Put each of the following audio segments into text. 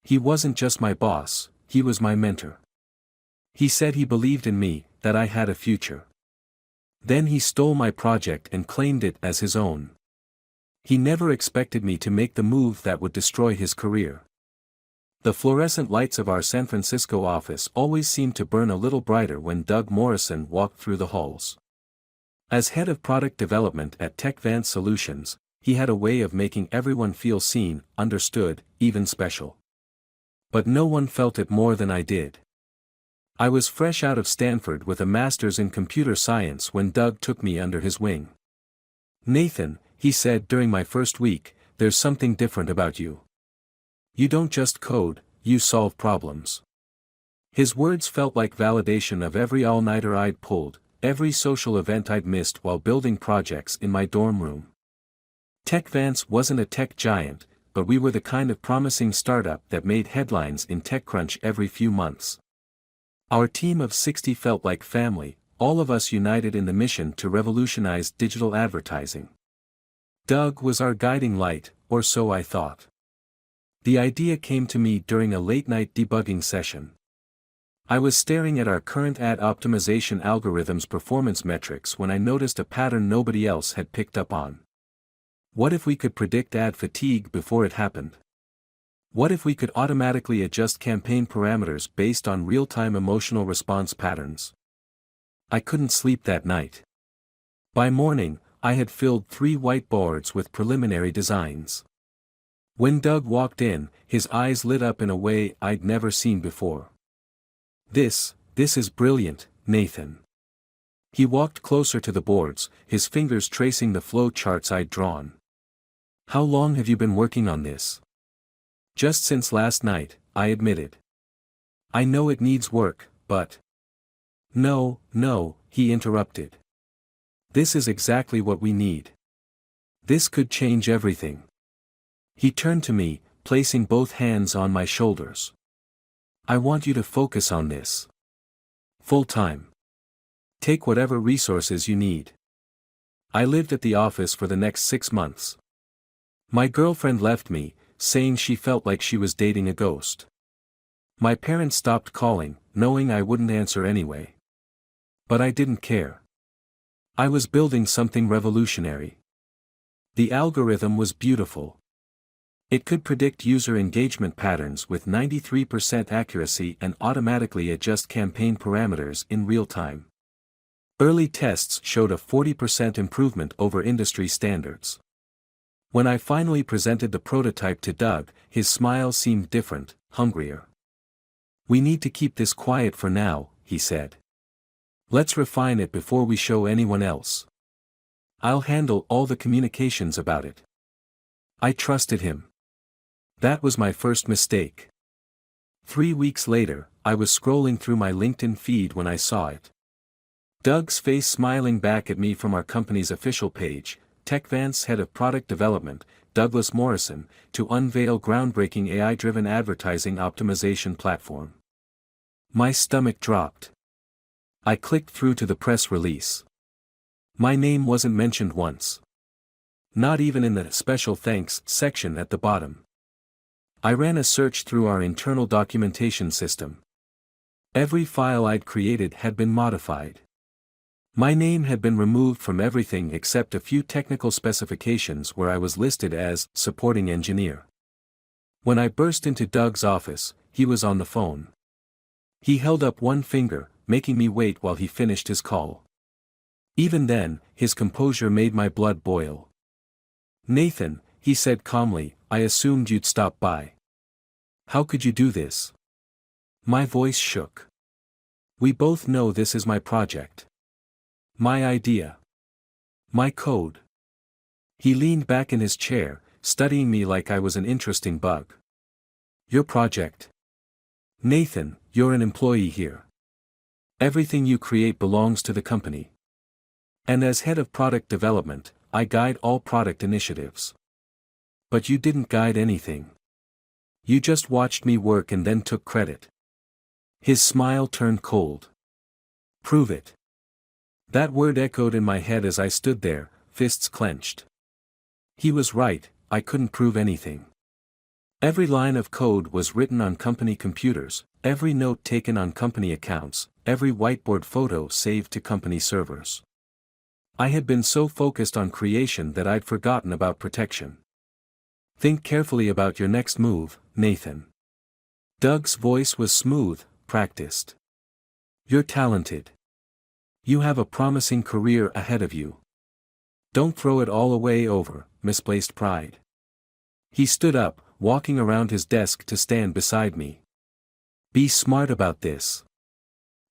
He wasn't just my boss, he was my mentor. He said he believed in me, that I had a future. Then he stole my project and claimed it as his own. He never expected me to make the move that would destroy his career. The fluorescent lights of our San Francisco office always seemed to burn a little brighter when Doug Morrison walked through the halls. As head of product development at TechVance Solutions, he had a way of making everyone feel seen, understood, even special. But no one felt it more than I did. I was fresh out of Stanford with a master's in computer science when Doug took me under his wing. "Nathan," he said during my first week, "there's something different about you. You don't just code, you solve problems." His words felt like validation of every all-nighter I'd pulled, every social event I'd missed while building projects in my dorm room. TechVance wasn't a tech giant, but we were the kind of promising startup that made headlines in TechCrunch every few months. Our team of 60 felt like family, all of us united in the mission to revolutionize digital advertising. Doug was our guiding light, or so I thought. The idea came to me during a late-night debugging session. I was staring at our current ad optimization algorithm's performance metrics when I noticed a pattern nobody else had picked up on. What if we could predict ad fatigue before it happened? What if we could automatically adjust campaign parameters based on real-time emotional response patterns? I couldn't sleep that night. By morning, I had filled 3 whiteboards with preliminary designs. When Doug walked in, his eyes lit up in a way I'd never seen before. This is brilliant, Nathan." He walked closer to the boards, his fingers tracing the flow charts I'd drawn. "How long have you been working on this?" "Just since last night," I admitted. "I know it needs work, but—" No, he interrupted. "This is exactly what we need. This could change everything." He turned to me, placing both hands on my shoulders. "I want you to focus on this. Full time. Take whatever resources you need." I lived at the office for the next 6 months. My girlfriend left me, saying she felt like she was dating a ghost. My parents stopped calling, knowing I wouldn't answer anyway. But I didn't care. I was building something revolutionary. The algorithm was beautiful. It could predict user engagement patterns with 93% accuracy and automatically adjust campaign parameters in real time. Early tests showed a 40% improvement over industry standards. When I finally presented the prototype to Doug, his smile seemed different, hungrier. "We need to keep this quiet for now," he said. "Let's refine it before we show anyone else. I'll handle all the communications about it." I trusted him. That was my first mistake. 3 weeks later, I was scrolling through my LinkedIn feed when I saw it. Doug's face smiling back at me from our company's official page, TechVance Head of Product Development, Douglas Morrison, to unveil groundbreaking AI-driven advertising optimization platform. My stomach dropped. I clicked through to the press release. My name wasn't mentioned once. Not even in the special thanks section at the bottom. I ran a search through our internal documentation system. Every file I'd created had been modified. My name had been removed from everything except a few technical specifications where I was listed as supporting engineer. When I burst into Doug's office, he was on the phone. He held up one finger, making me wait while he finished his call. Even then, his composure made my blood boil. "Nathan," he said calmly, "I assumed you'd stop by. How could you do this?" My voice shook. "We both know this is my project. My idea. My code." He leaned back in his chair, studying me like I was an interesting bug. "Your project. Nathan, you're an employee here. Everything you create belongs to the company. And as head of product development, I guide all product initiatives. But you didn't guide anything. You just watched me work and then took credit." His smile turned cold. "Prove it." That word echoed in my head as I stood there, fists clenched. He was right, I couldn't prove anything. Every line of code was written on company computers, every note taken on company accounts, every whiteboard photo saved to company servers. I had been so focused on creation that I'd forgotten about protection. Think carefully about your next move, Nathan. Doug's voice was smooth, practiced. You're talented. You have a promising career ahead of you. Don't throw it all away over misplaced pride. He stood up, walking around his desk to stand beside me. Be smart about this.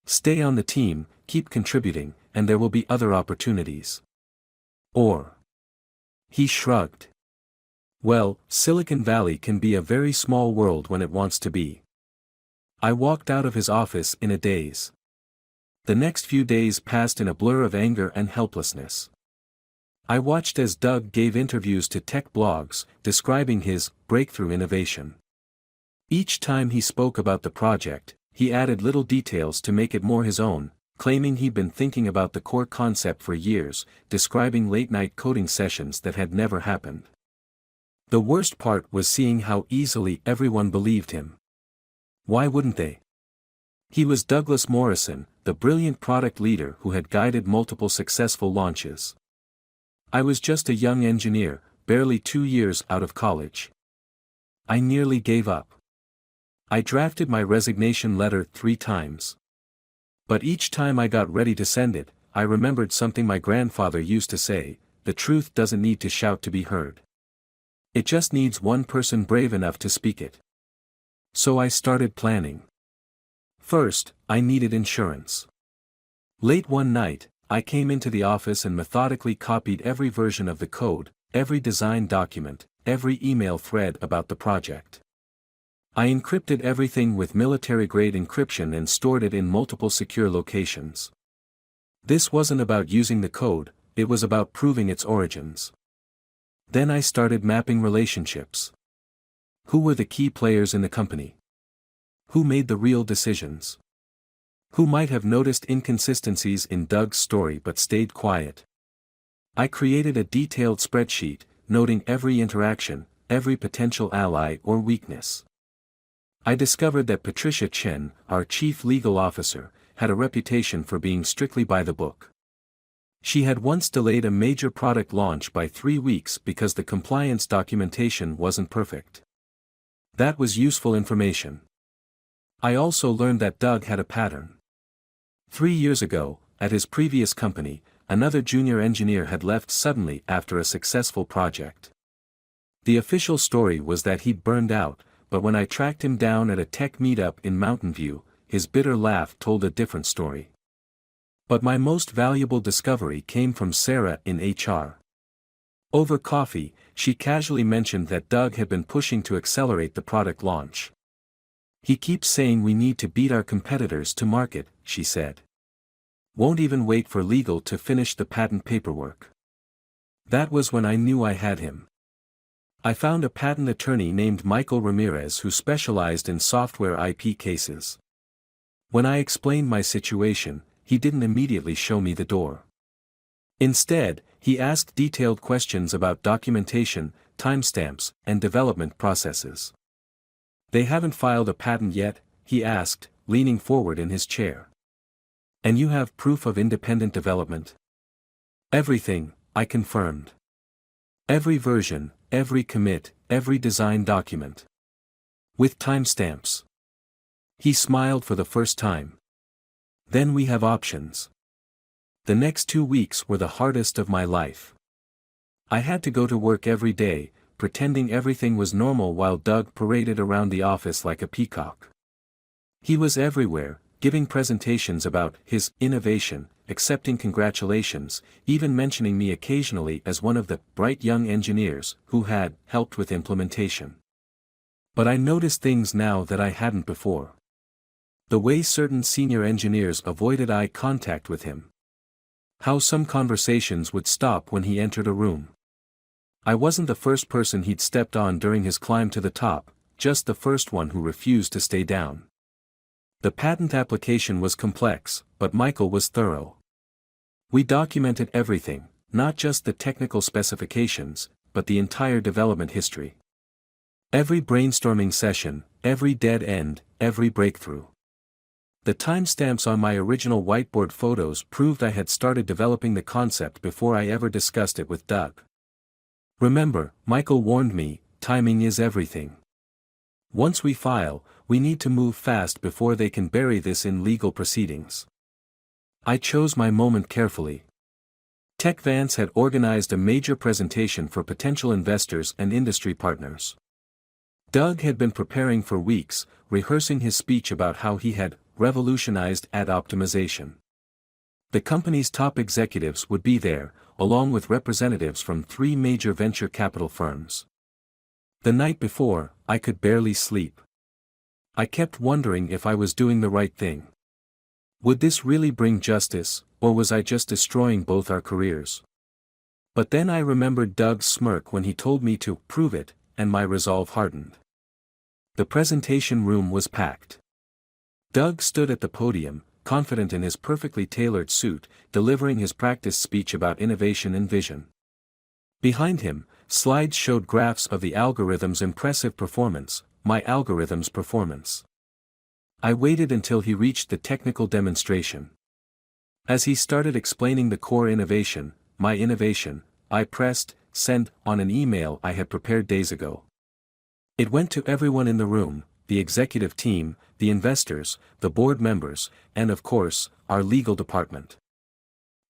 Stay on the team, keep contributing, and there will be other opportunities. Or. He shrugged. Well, Silicon Valley can be a very small world when it wants to be. I walked out of his office in a daze. The next few days passed in a blur of anger and helplessness. I watched as Doug gave interviews to tech blogs, describing his breakthrough innovation. Each time he spoke about the project, he added little details to make it more his own, claiming he'd been thinking about the core concept for years, describing late-night coding sessions that had never happened. The worst part was seeing how easily everyone believed him. Why wouldn't they? He was Douglas Morrison, the brilliant product leader who had guided multiple successful launches. I was just a young engineer, barely 2 years out of college. I nearly gave up. I drafted my resignation letter 3 times. But each time I got ready to send it, I remembered something my grandfather used to say: the truth doesn't need to shout to be heard. It just needs one person brave enough to speak it. So I started planning. First, I needed insurance. Late one night, I came into the office and methodically copied every version of the code, every design document, every email thread about the project. I encrypted everything with military-grade encryption and stored it in multiple secure locations. This wasn't about using the code, it was about proving its origins. Then I started mapping relationships. Who were the key players in the company? Who made the real decisions? Who might have noticed inconsistencies in Doug's story but stayed quiet? I created a detailed spreadsheet, noting every interaction, every potential ally or weakness. I discovered that Patricia Chen, our chief legal officer, had a reputation for being strictly by the book. She had once delayed a major product launch by 3 weeks because the compliance documentation wasn't perfect. That was useful information. I also learned that Doug had a pattern. 3 years ago, at his previous company, another junior engineer had left suddenly after a successful project. The official story was that he'd burned out, but when I tracked him down at a tech meetup in Mountain View, his bitter laugh told a different story. But my most valuable discovery came from Sarah in HR. Over coffee, she casually mentioned that Doug had been pushing to accelerate the product launch. He keeps saying we need to beat our competitors to market, she said. Won't even wait for legal to finish the patent paperwork. That was when I knew I had him. I found a patent attorney named Michael Ramirez who specialized in software IP cases. When I explained my situation, he didn't immediately show me the door. Instead, he asked detailed questions about documentation, timestamps, and development processes. They haven't filed a patent yet, he asked, leaning forward in his chair. And you have proof of independent development? Everything, I confirmed. Every version, every commit, every design document. With timestamps. He smiled for the first time. Then we have options. The next 2 weeks were the hardest of my life. I had to go to work every day, pretending everything was normal while Doug paraded around the office like a peacock. He was everywhere, giving presentations about his innovation, accepting congratulations, even mentioning me occasionally as one of the bright young engineers who had helped with implementation. But I noticed things now that I hadn't before. The way certain senior engineers avoided eye contact with him. How some conversations would stop when he entered a room. I wasn't the first person he'd stepped on during his climb to the top, just the first one who refused to stay down. The patent application was complex, but Michael was thorough. We documented everything, not just the technical specifications, but the entire development history. Every brainstorming session, every dead end, every breakthrough. The timestamps on my original whiteboard photos proved I had started developing the concept before I ever discussed it with Doug. Remember, Michael warned me, timing is everything. Once we file, we need to move fast before they can bury this in legal proceedings. I chose my moment carefully. TechVance had organized a major presentation for potential investors and industry partners. Doug had been preparing for weeks, rehearsing his speech about how he had revolutionized ad optimization. The company's top executives would be there, along with representatives from 3 major venture capital firms. The night before, I could barely sleep. I kept wondering if I was doing the right thing. Would this really bring justice, or was I just destroying both our careers? But then I remembered Doug's smirk when he told me to prove it, and my resolve hardened. The presentation room was packed. Doug stood at the podium, confident in his perfectly tailored suit, delivering his practiced speech about innovation and vision. Behind him, slides showed graphs of the algorithm's impressive performance, my algorithm's performance. I waited until he reached the technical demonstration. As he started explaining the core innovation, my innovation, I pressed send on an email I had prepared days ago. It went to everyone in the room, the executive team, the investors, the board members, and of course, our legal department.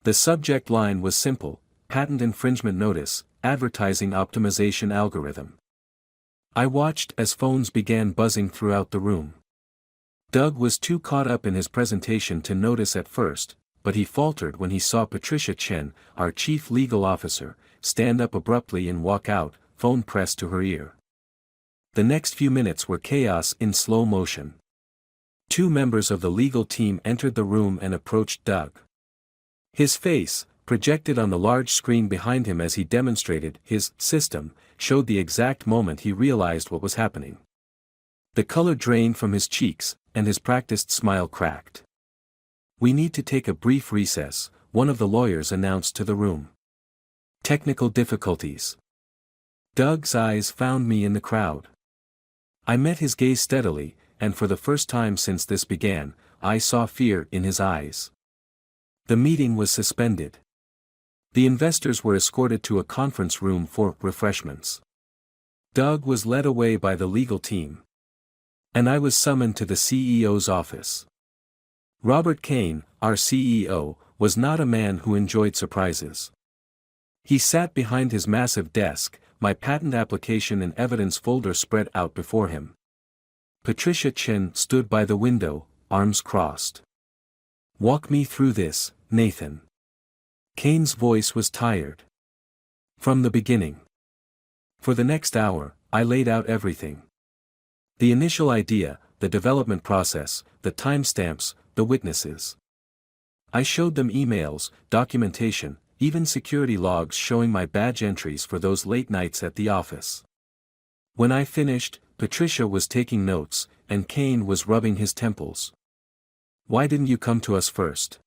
The subject line was simple: patent infringement notice, advertising optimization algorithm. I watched as phones began buzzing throughout the room. Doug was too caught up in his presentation to notice at first, but he faltered when he saw Patricia Chen, our chief legal officer, stand up abruptly and walk out, phone pressed to her ear. The next few minutes were chaos in slow motion. 2 members of the legal team entered the room and approached Doug. His face, projected on the large screen behind him as he demonstrated his system, showed the exact moment he realized what was happening. The color drained from his cheeks, and his practiced smile cracked. "We need to take a brief recess," one of the lawyers announced to the room. "Technical difficulties." Doug's eyes found me in the crowd. I met his gaze steadily, and for the first time since this began, I saw fear in his eyes. The meeting was suspended. The investors were escorted to a conference room for refreshments. Doug was led away by the legal team. And I was summoned to the CEO's office. Robert Kane, our CEO, was not a man who enjoyed surprises. He sat behind his massive desk, my patent application and evidence folder spread out before him. Patricia Chen stood by the window, arms crossed. "Walk me through this, Nathan." Kane's voice was tired. "From the beginning." For the next hour, I laid out everything. The initial idea, the development process, the timestamps, the witnesses. I showed them emails, documentation, even security logs showing my badge entries for those late nights at the office. When I finished, Patricia was taking notes, and Kane was rubbing his temples. "Why didn't you come to us first?"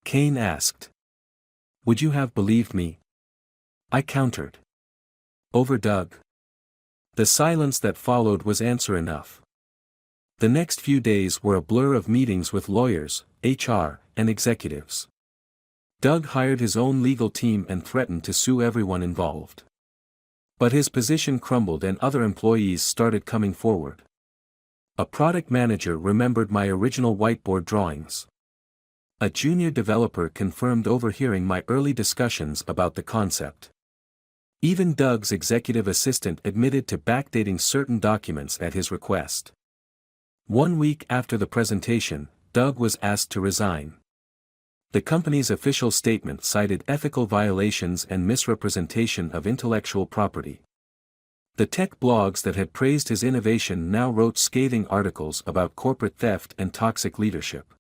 Kane asked. "Would you have believed me?" I countered. "Over Doug?" The silence that followed was answer enough. The next few days were a blur of meetings with lawyers, HR, and executives. Doug hired his own legal team and threatened to sue everyone involved. But his position crumbled and other employees started coming forward. A product manager remembered my original whiteboard drawings. A junior developer confirmed overhearing my early discussions about the concept. Even Doug's executive assistant admitted to backdating certain documents at his request. 1 week after the presentation, Doug was asked to resign. The company's official statement cited ethical violations and misrepresentation of intellectual property. The tech blogs that had praised his innovation now wrote scathing articles about corporate theft and toxic leadership.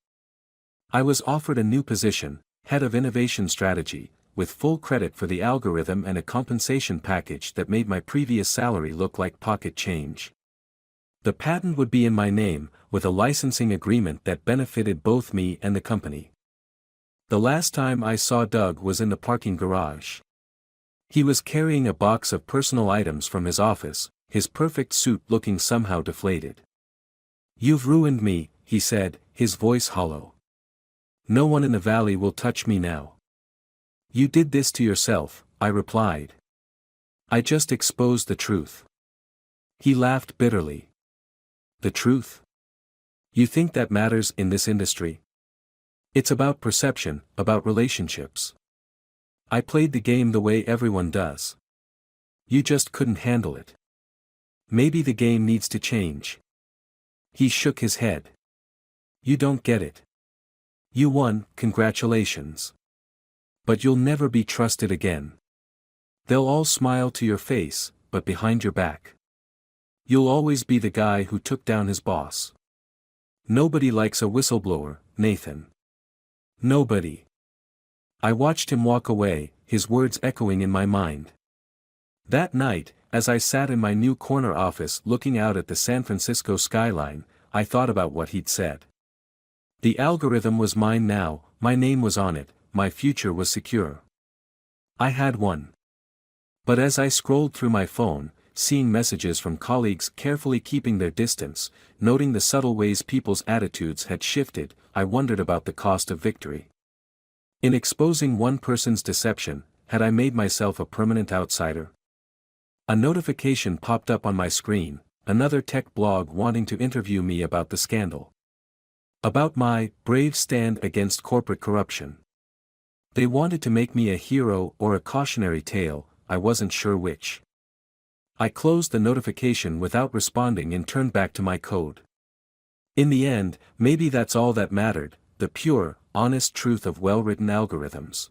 I was offered a new position, head of innovation strategy, with full credit for the algorithm and a compensation package that made my previous salary look like pocket change. The patent would be in my name, with a licensing agreement that benefited both me and the company. The last time I saw Doug was in the parking garage. He was carrying a box of personal items from his office, his perfect suit looking somehow deflated. "You've ruined me," he said, his voice hollow. "No one in the valley will touch me now." "You did this to yourself," I replied. "I just exposed the truth." He laughed bitterly. "The truth? You think that matters in this industry? It's about perception, about relationships. I played the game the way everyone does. You just couldn't handle it. Maybe the game needs to change." He shook his head. "You don't get it. You won, congratulations. But you'll never be trusted again. They'll all smile to your face, but behind your back. You'll always be the guy who took down his boss. Nobody likes a whistleblower, Nathan. Nobody." I watched him walk away, his words echoing in my mind. That night, as I sat in my new corner office looking out at the San Francisco skyline, I thought about what he'd said. The algorithm was mine now, my name was on it, my future was secure. I had won. But as I scrolled through my phone, seeing messages from colleagues carefully keeping their distance, noting the subtle ways people's attitudes had shifted, I wondered about the cost of victory. In exposing one person's deception, had I made myself a permanent outsider? A notification popped up on my screen, another tech blog wanting to interview me about the scandal. About my brave stand against corporate corruption. They wanted to make me a hero or a cautionary tale, I wasn't sure which. I closed the notification without responding and turned back to my code. In the end, maybe that's all that mattered, the pure, honest truth of well-written algorithms.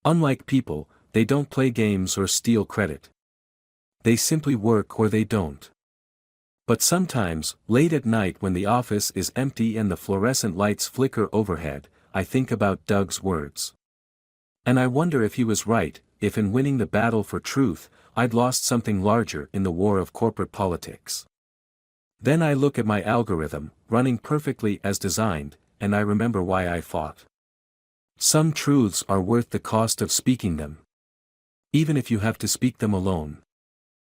Unlike people, they don't play games or steal credit. They simply work or they don't. But sometimes, late at night when the office is empty and the fluorescent lights flicker overhead, I think about Doug's words. And I wonder if he was right, if in winning the battle for truth, I'd lost something larger in the war of corporate politics. Then I look at my algorithm, running perfectly as designed, and I remember why I fought. Some truths are worth the cost of speaking them. Even if you have to speak them alone.